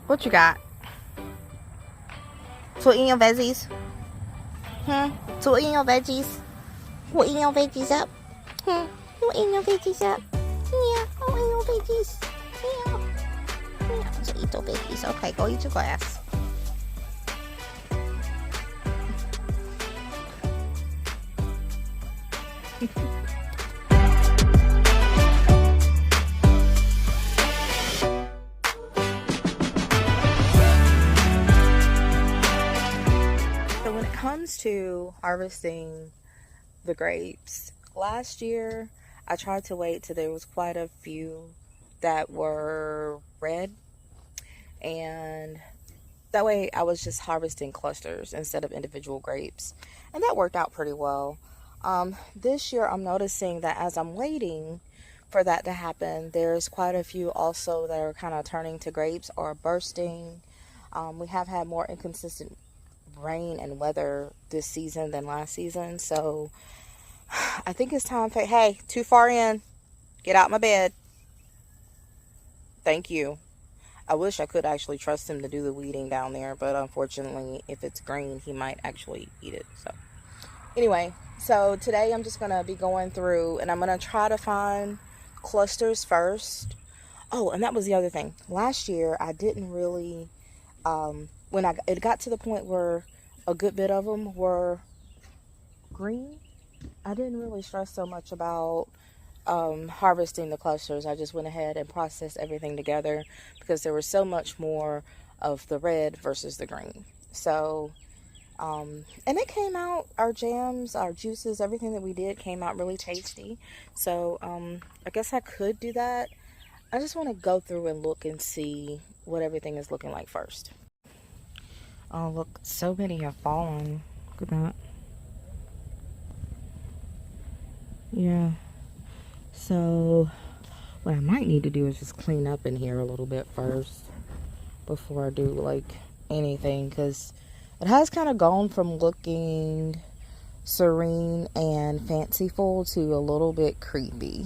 What you got? To eat your veggies? To eat your veggies? We're eating your veggies up? You eating your veggies up? Yeah, I'm eating your veggies. Yeah. So eat your veggies. Okay, go eat your grass. So when it comes to harvesting the grapes, last year I tried to wait till there was quite a few that were red, and that way I was just harvesting clusters instead of individual grapes, and that worked out pretty well. This year I'm noticing that as I'm waiting for that to happen, there's quite a few also that are kind of turning to grapes or bursting. We have had more inconsistent rain and weather this season than last season, so I think it's time for, hey, too far in, get out my bed. Thank you. I wish I could actually trust him to do the weeding down there, but unfortunately, if it's green, he might actually eat it. So anyway, so today I'm just gonna be going through and I'm gonna try to find clusters first. Oh, and that was the other thing. Last year I didn't really when it got to the point where a good bit of them were green, I didn't really stress so much about harvesting the clusters. I just went ahead and processed everything together because there was so much more of the red versus the green. So and it came out, our jams, our juices, everything that we did came out really tasty. So I guess I could do that. I just want to go through and look and see what everything is looking like first. Oh, look, so many have fallen. Look at that. Yeah. So what I might need to do is just clean up in here a little bit first before I do like anything, because it has kind of gone from looking serene and fanciful to a little bit creepy.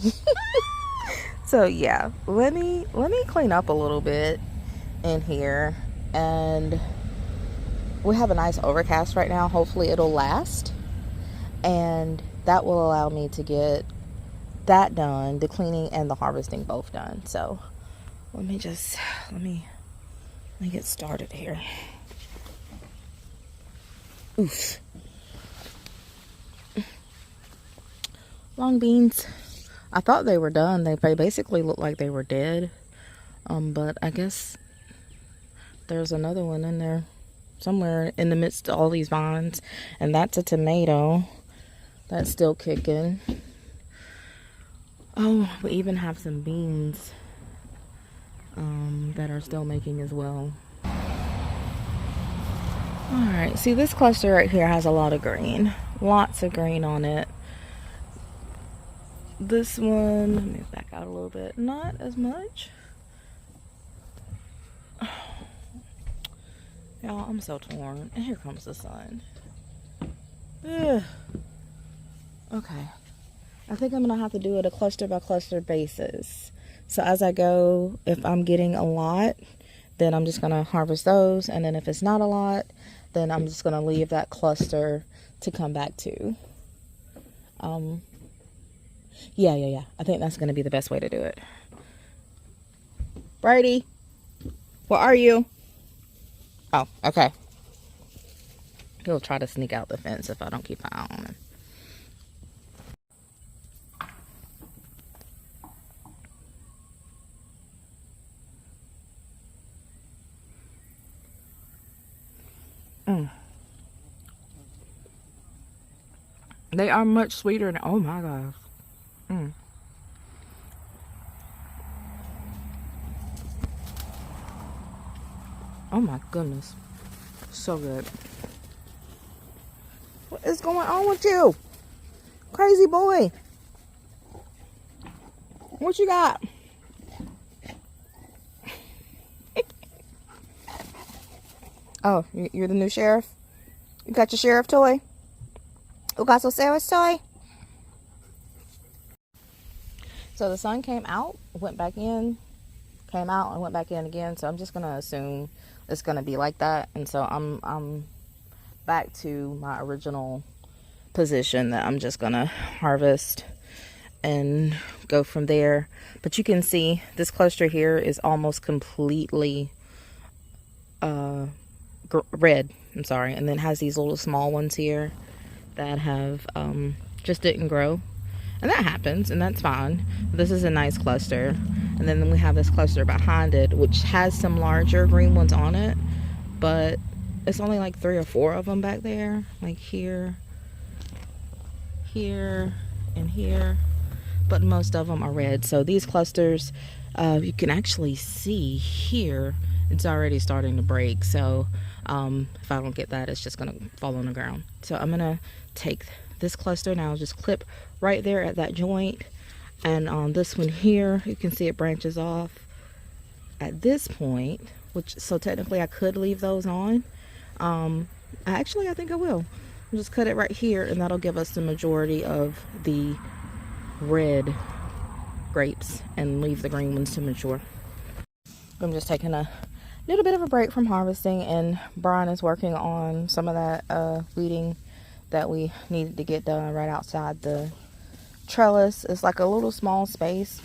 So yeah, let me clean up a little bit in here, and we have a nice overcast right now. Hopefully it'll last, and that will allow me to get that done, the cleaning and the harvesting both done. So let me get started here. Oof. Long beans. I thought they were done. They basically looked like they were dead. But I guess there's another one in there somewhere in the midst of all these vines, and that's a tomato that's still kicking. Oh, we even have some beans that are still making as well. Alright, see, this cluster right here has a lot of green. Lots of green on it. This one, let me back out a little bit. Not as much. Y'all, I'm so torn. And here comes the sun. Ugh. Okay. I think I'm going to have to do it a cluster by cluster basis. So as I go, if I'm getting a lot, then I'm just going to harvest those. And then if it's not a lot, then I'm just going to leave that cluster to come back to. Yeah. I think that's going to be the best way to do it. Brady, where are you? Oh, okay. He'll try to sneak out the fence if I don't keep an eye on him. They are much sweeter than, oh my gosh. Oh my goodness. So good. What is going on with you? Crazy boy. What you got? Oh, you're the new sheriff? You got your sheriff toy? You got your sheriff's toy? So the sun came out, went back in, came out and went back in again. So I'm just gonna assume it's gonna be like that. And so I'm back to my original position that I'm just gonna harvest and go from there. But you can see this cluster here is almost completely red. I'm sorry. And then has these little small ones here that have just didn't grow. And that happens, and that's fine. This is a nice cluster. And then we have this cluster behind it, which has some larger green ones on it, but it's only like 3 or 4 of them back there, like here, here, and here. But most of them are red. So these clusters, you can actually see here, it's already starting to break. So if I don't get that, it's just gonna fall on the ground. So I'm gonna take this cluster now, just clip right there at that joint. And on this one here, you can see it branches off at this point, which, so technically I could leave those on. I think I will. I'll just cut it right here, and that'll give us the majority of the red grapes and leave the green ones to mature. I'm just taking a little bit of a break from harvesting, and Brian is working on some of that weeding that we needed to get done right outside the trellis. It's like a little small space,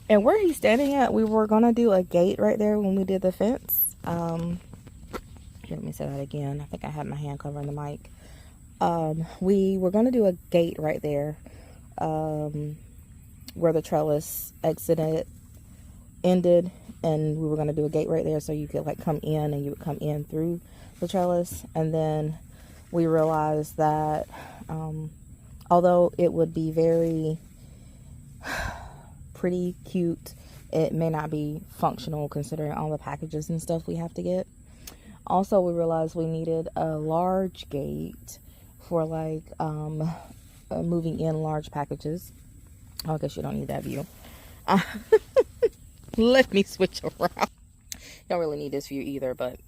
and where he's standing at, we were gonna do a gate right there when we did the fence. Let me say that again. I think I had my hand covering the mic. We were gonna do a gate right there where the trellis ended, and we were gonna do a gate right there so you could like come in, and you would come in through the trellis. And then we realized that although it would be very pretty cute, it may not be functional considering all the packages and stuff we have to get. Also, we realized we needed a large gate for like moving in large packages. I guess you don't need that view. Let me switch around. Don't really need this view either, but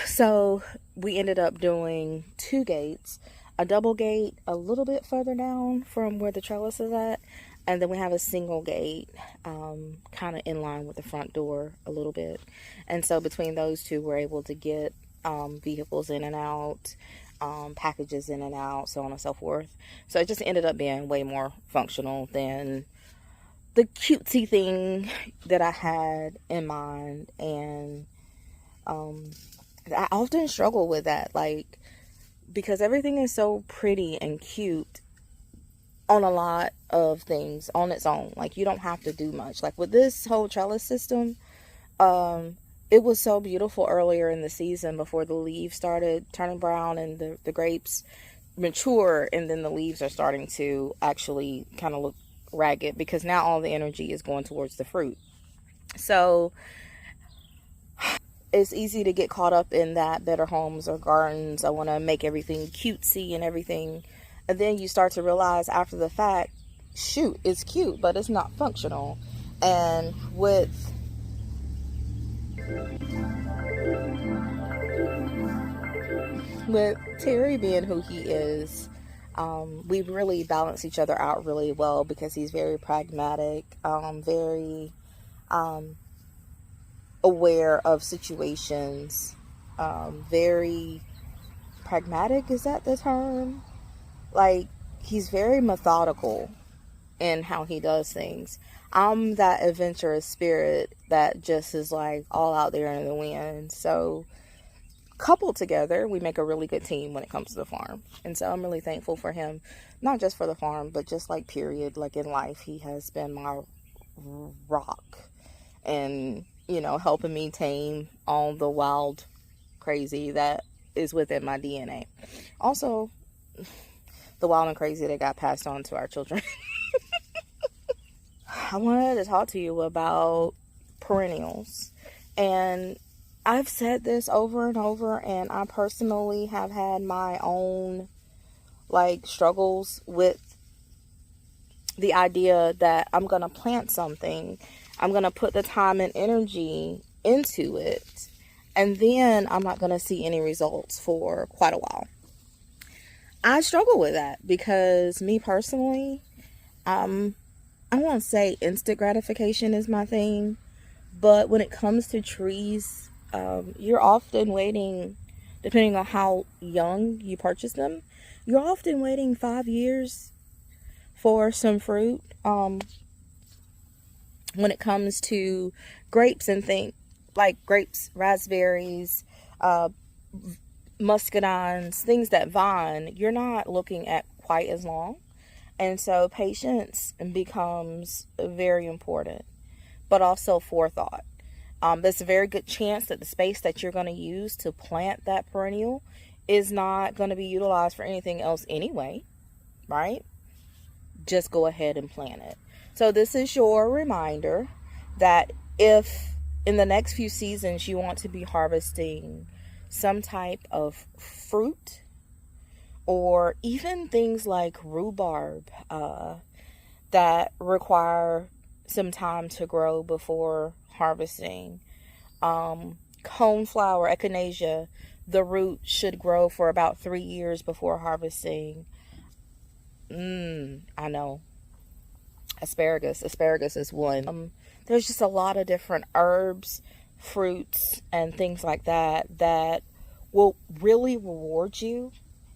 so we ended up doing 2 gates, a double gate a little bit further down from where the trellis is at, and then we have a single gate kind of in line with the front door a little bit. And so between those two, we're able to get vehicles in and out, packages in and out, so on and so forth. So it just ended up being way more functional than the cutesy thing that I had in mind. And I often struggle with that, like, because everything is so pretty and cute on a lot of things on its own. Like, you don't have to do much. Like with this whole trellis system, it was so beautiful earlier in the season before the leaves started turning brown and the grapes mature, and then the leaves are starting to actually kind of look ragged because now all the energy is going towards the fruit. So it's easy to get caught up in that better homes or gardens. I want to make everything cutesy and everything. And then you start to realize after the fact, shoot, it's cute, but it's not functional. And with Terry being who he is, we really balance each other out really well because he's very pragmatic, very aware of situations, very pragmatic, is that the term? Like, he's very methodical in how he does things. I'm that adventurous spirit that just is like all out there in the wind. So coupled together, we make a really good team when it comes to the farm. And so I'm really thankful for him, not just for the farm, but just like period, like in life. He has been my rock and, you know, helping me tame all the wild crazy that is within my DNA. Also, the wild and crazy that got passed on to our children. I wanted to talk to you about perennials. And I've said this over and over, and I personally have had my own like struggles with the idea that I'm going to plant something, I'm going to put the time and energy into it, and then I'm not going to see any results for quite a while. I struggle with that because me personally, I won't say instant gratification is my thing, But when it comes to trees, you're often waiting, depending on how young you purchase them, you're often waiting 5 years for some fruit. When it comes to grapes and things like grapes, raspberries, muscadines, things that vine, you're not looking at quite as long. And so patience becomes very important, but also forethought. There's a very good chance that the space that you're going to use to plant that perennial is not going to be utilized for anything else anyway, right? Just go ahead and plant it. So this is your reminder that if in the next few seasons you want to be harvesting some type of fruit, or even things like rhubarb that require some time to grow before harvesting, coneflower, echinacea, the root should grow for about 3 years before harvesting. I know. Asparagus is one. There's just a lot of different herbs, fruits, and things like that that will really reward you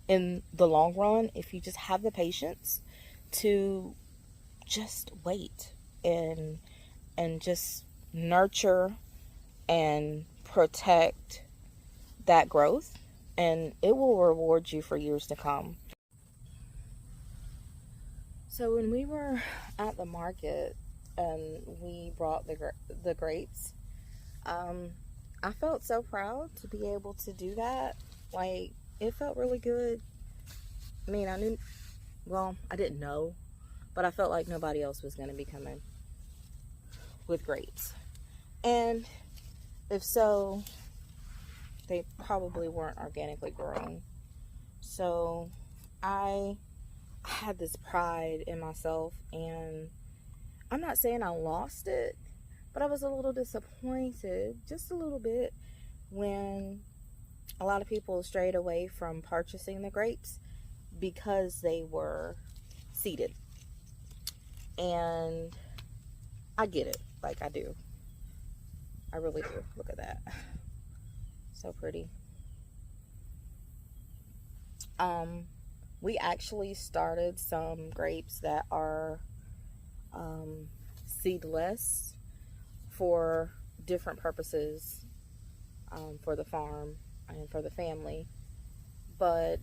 in the long run if you just have the patience to just wait and just nurture and protect that growth, and it will reward you for years to come. So when we were at the market and we brought the grapes, I felt so proud to be able to do that. Like, it felt really good. I mean, I didn't know, but I felt like nobody else was going to be coming with grapes. And if so, they probably weren't organically grown. So I had this pride in myself, and I'm not saying I lost it, but I was a little disappointed, just a little bit, when a lot of people strayed away from purchasing the grapes because they were seeded. And I get it. Like, I do. I really do. Look at that. So pretty. We actually started some grapes that are seedless for different purposes, for the farm and for the family. But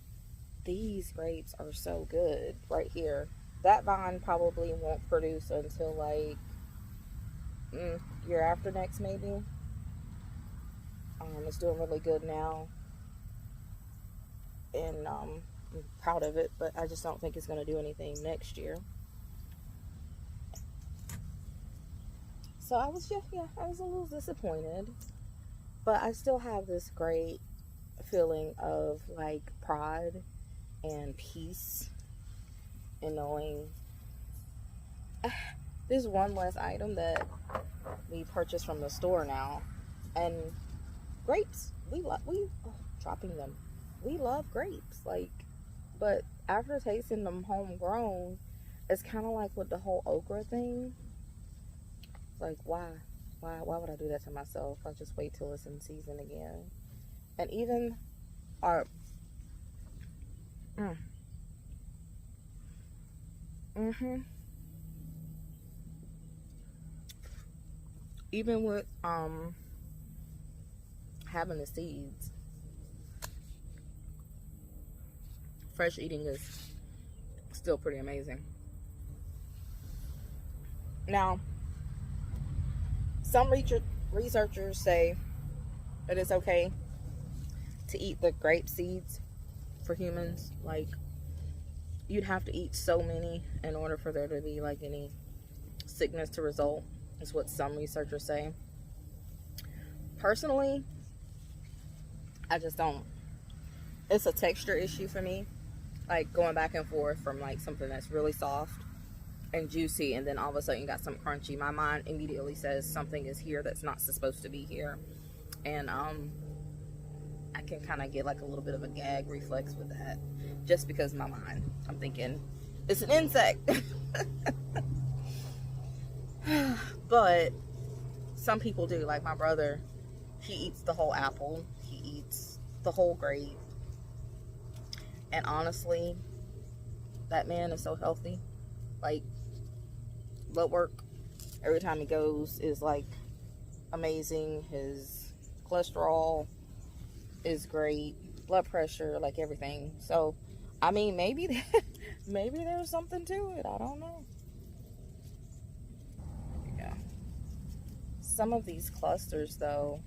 these grapes are so good right here. That vine probably won't produce until like year after next, maybe. It's doing really good now, and I'm proud of it, but I just don't think it's going to do anything next year. So I was a little disappointed, but I still have this great feeling of like pride and peace in knowing there's one less item that we purchased from the store now. And grapes, dropping them, we love grapes, like, but after tasting them homegrown, it's kind of like with the whole okra thing. Like, why would I do that to myself? I'll just wait till it's in season again. And even our even with having the seeds, fresh eating is still pretty amazing. Now, some researchers say that it's okay to eat the grape seeds for humans. Like, you'd have to eat so many in order for there to be like any sickness to result, is what some researchers say. Personally, I just don't. It's a texture issue for me. Like, going back and forth from like something that's really soft and juicy, and then all of a sudden you got something crunchy. My mind immediately says something is here that's not supposed to be here. And I can kind of get like a little bit of a gag reflex with that, just because my mind, I'm thinking it's an insect. But some people do. Like my brother, he eats the whole apple. He eats the whole grape. And honestly, that man is so healthy. Like, blood work every time he goes is like amazing. His cholesterol is great. Blood pressure, like everything. So, I mean, maybe maybe there's something to it. I don't know. Yeah. Some of these clusters, though,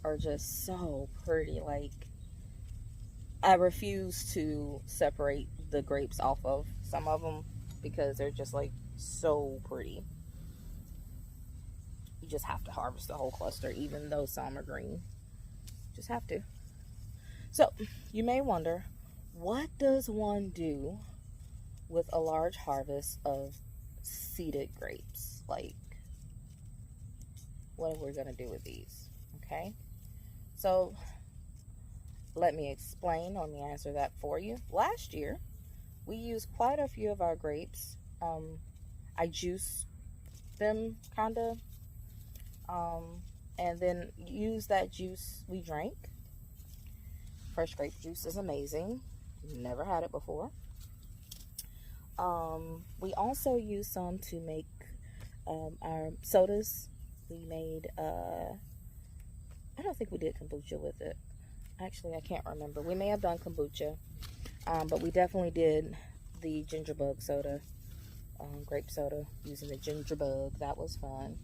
are just so pretty. Like, I refuse to separate the grapes off of some of them because they're just like so pretty. You just have to harvest the whole cluster, even though some are green. Just have to. So, you may wonder, what does one do with a large harvest of seeded grapes? Like, what are we going to do with these? Okay? So, let me explain. Let me answer that for you. Last year, we used quite a few of our grapes. I juiced them, kind of. And then used that juice we drank. Fresh grape juice is amazing. Never had it before. We also used some to make our sodas. We made, I don't think we did kombucha with it. Actually, I can't remember. We may have done kombucha, but we definitely did the ginger bug soda, grape soda, using the ginger bug. That was fun.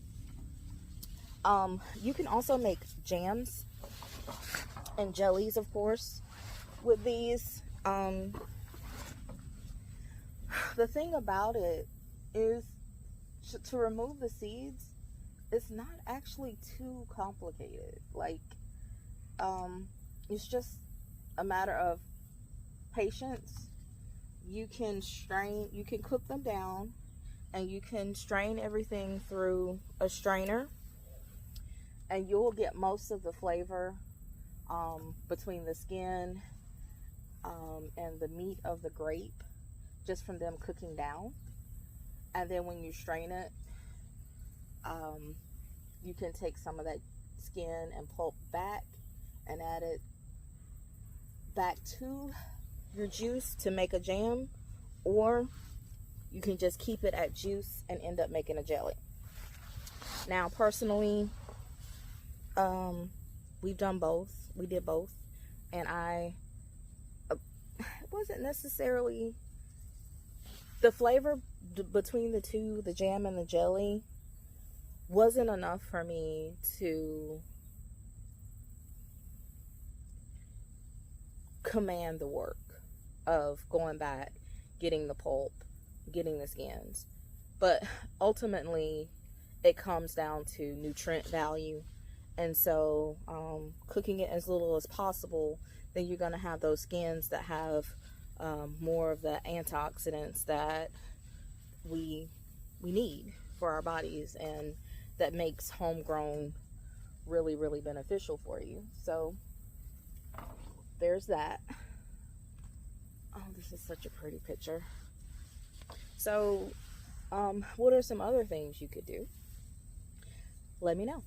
You can also make jams and jellies, of course, with these. The thing about it is to remove the seeds, it's not actually too complicated. Like, it's just a matter of patience. You can cook them down, and you can strain everything through a strainer, and you'll get most of the flavor between the skin and the meat of the grape just from them cooking down. And then when you strain it, you can take some of that skin and pulp back and add it back to your juice to make a jam, or you can just keep it at juice and end up making a jelly. Now, personally, we've done both. We did both, and it wasn't necessarily the flavor between the two, the jam and the jelly, wasn't enough for me to command the work of going back, getting the pulp, getting the skins. But ultimately, it comes down to nutrient value. And so, cooking it as little as possible, then you're going to have those skins that have more of the antioxidants that we need for our bodies, and that makes homegrown really, really beneficial for you. So, there's that. Oh, this is such a pretty picture. So, what are some other things you could do? Let me know.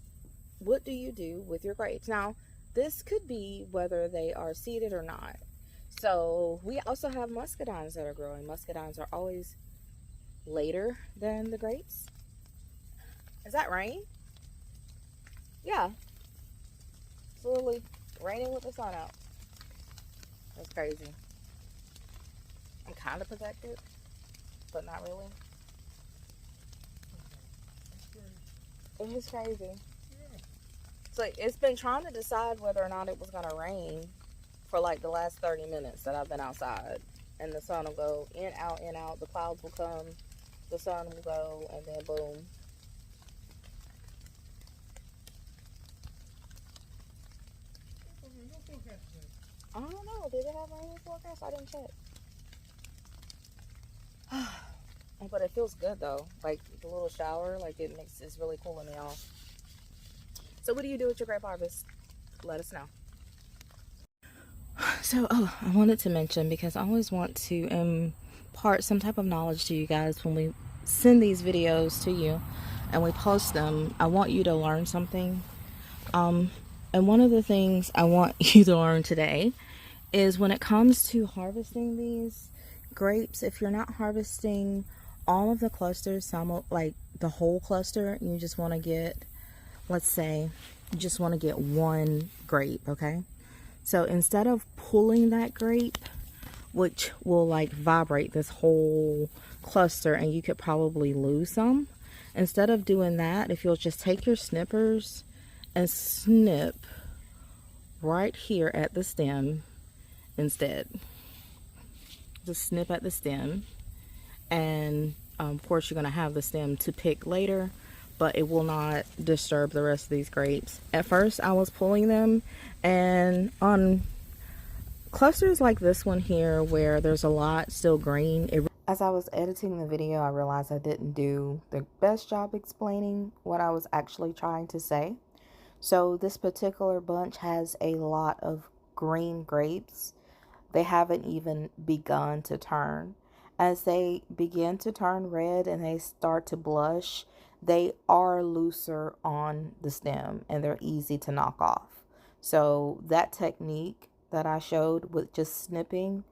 What do you do with your grapes? Now, this could be whether they are seeded or not. So, we also have muscadines that are growing. Muscadines are always later than the grapes. Is that rain? Yeah. It's literally raining with the sun out. That's crazy. I'm kind of protected, but not really. It is crazy. So it's been trying to decide whether or not it was going to rain for like the last 30 minutes that I've been outside. And the sun will go in, out, in, out. The clouds will come. The sun will go, and then boom. I don't know. Did it have rain in the forecast? I didn't check. But it feels good though. Like the little shower, like it's really cooling me off. So what do you do with your grape harvest? Let us know. So, I wanted to mention, because I always want to impart some type of knowledge to you guys when we send these videos to you. and we post them, I want you to learn something. And one of the things I want you to learn today is when it comes to harvesting these grapes, if you're not harvesting all of the clusters, like the whole cluster, you just want to get, let's say, you just want to get one grape, okay? So instead of pulling that grape, which will like vibrate this whole cluster and you could probably lose some, instead of doing that, if you'll just take your snippers and snip right here at the stem instead. Just snip at the stem, and of course you're going to have the stem to pick later, but it will not disturb the rest of these grapes. At first I was pulling them, and on clusters like this one here where there's a lot still green, as I was editing the video, I realized I didn't do the best job explaining what I was actually trying to say. So this particular bunch has a lot of green grapes. They haven't even begun to turn. As they begin to turn red and they start to blush, they are looser on the stem and they're easy to knock off. So that technique that I showed with just snipping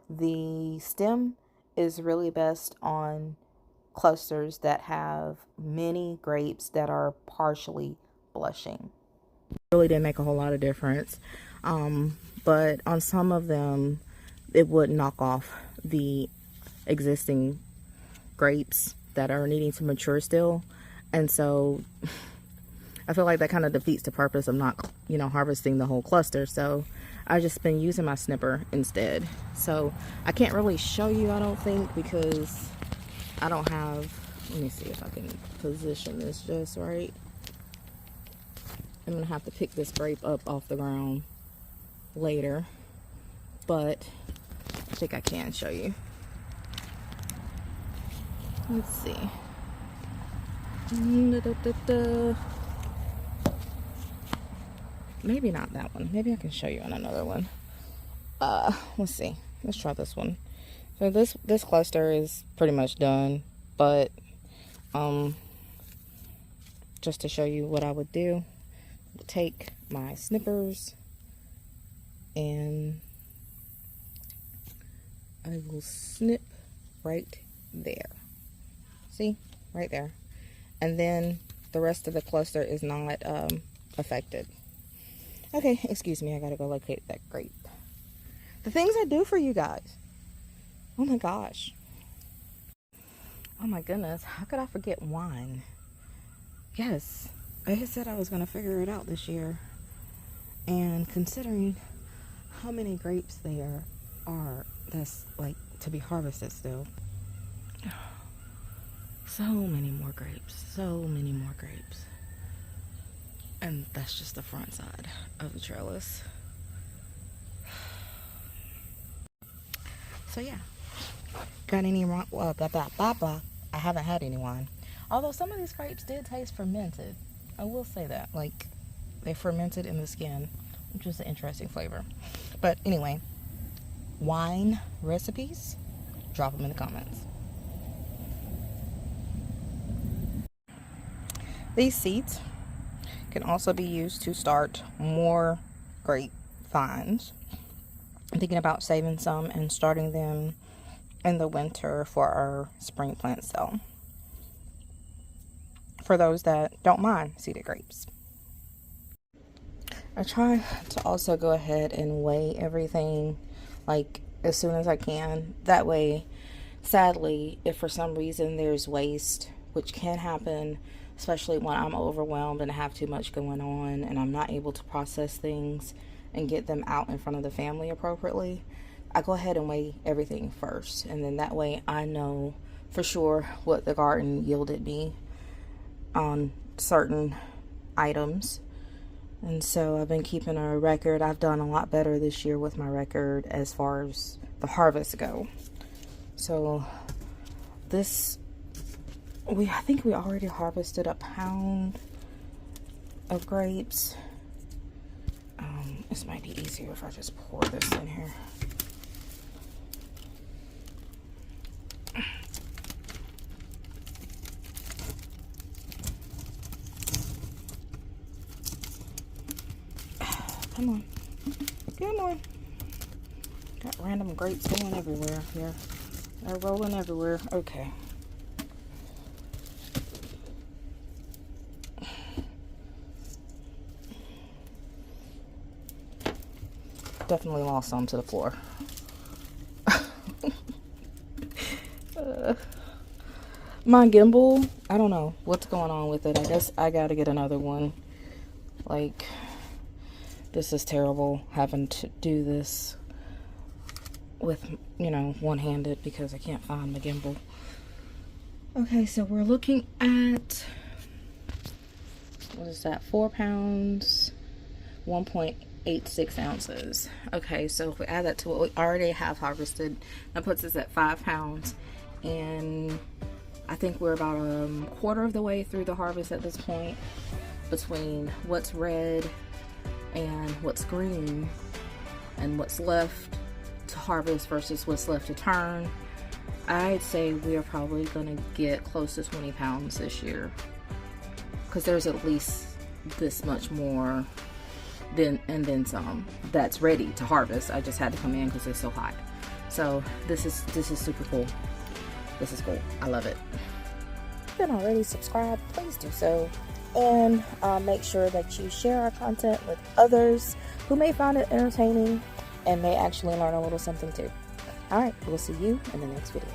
the stem is really best on clusters that have many grapes that are partially blushing. Really didn't make a whole lot of difference, but on some of them it would knock off the existing grapes that are needing to mature still, and so I feel like that kind of defeats the purpose of not, you know, harvesting the whole cluster. So I've just been using my snipper instead. So I can't really show you, I don't think, because I don't have, let me see if I can position this just right. I'm gonna have to pick this grape up off the ground later, but I think I can show you. Let's see. Maybe not that one. Maybe I can show you on another one. Let's see. Let's try this one. So this cluster is pretty much done, but just to show you what I would do, take my snippers and I will snip right there. See? Right there. And then the rest of the cluster is not affected. Okay, excuse me, I gotta go locate that grape. The things I do for you guys. Oh my gosh. Oh my goodness, how could I forget wine? Yes, I said I was gonna figure it out this year. And considering how many grapes there are that's like to be harvested still. So many more grapes, so many more grapes. And that's just the front side of the trellis. So yeah, got any wrong? Well, blah blah blah blah. I haven't had any wine. Although some of these grapes did taste fermented. I will say that, like they fermented in the skin, which was an interesting flavor. But anyway, wine recipes, drop them in the comments. These seeds can also be used to start more grape vines. I'm thinking about saving some and starting them in the winter for our spring plant sale. For those that don't mind seeded grapes. I try to also go ahead and weigh everything like as soon as I can. That way, sadly, if for some reason there's waste, which can happen, especially when I'm overwhelmed and I have too much going on and I'm not able to process things and get them out in front of the family appropriately, I go ahead and weigh everything first. And then that way I know for sure what the garden yielded me on certain items. And so I've been keeping a record. I've done a lot better this year with my record as far as the harvest go. So this, I think we already harvested a pound of grapes. This might be easier if I just pour this in here. Come on. Come on. Got random grapes going everywhere here. They're rolling everywhere. Okay. Definitely lost some to the floor. My gimbal, I don't know what's going on with it. I guess I gotta get another one. Like, this is terrible having to do this with, you know, one-handed because I can't find my gimbal. Okay, so we're looking at, what is that, 4 pounds, 1.86 ounces. Okay, so if we add that to what we already have harvested, that puts us at 5 pounds. And I think we're about a quarter of the way through the harvest at this point, between what's red and what's green and what's left to harvest versus what's left to turn. I'd say we're probably gonna get close to 20 pounds this year, because there's at least this much more and then some that's ready to harvest. I just had to come in because it's so hot. So this is super cool. This is cool. I love it. If you're not already subscribed, please do so. And make sure that you share our content with others who may find it entertaining and may actually learn a little something too. All right, we'll see you in the next video.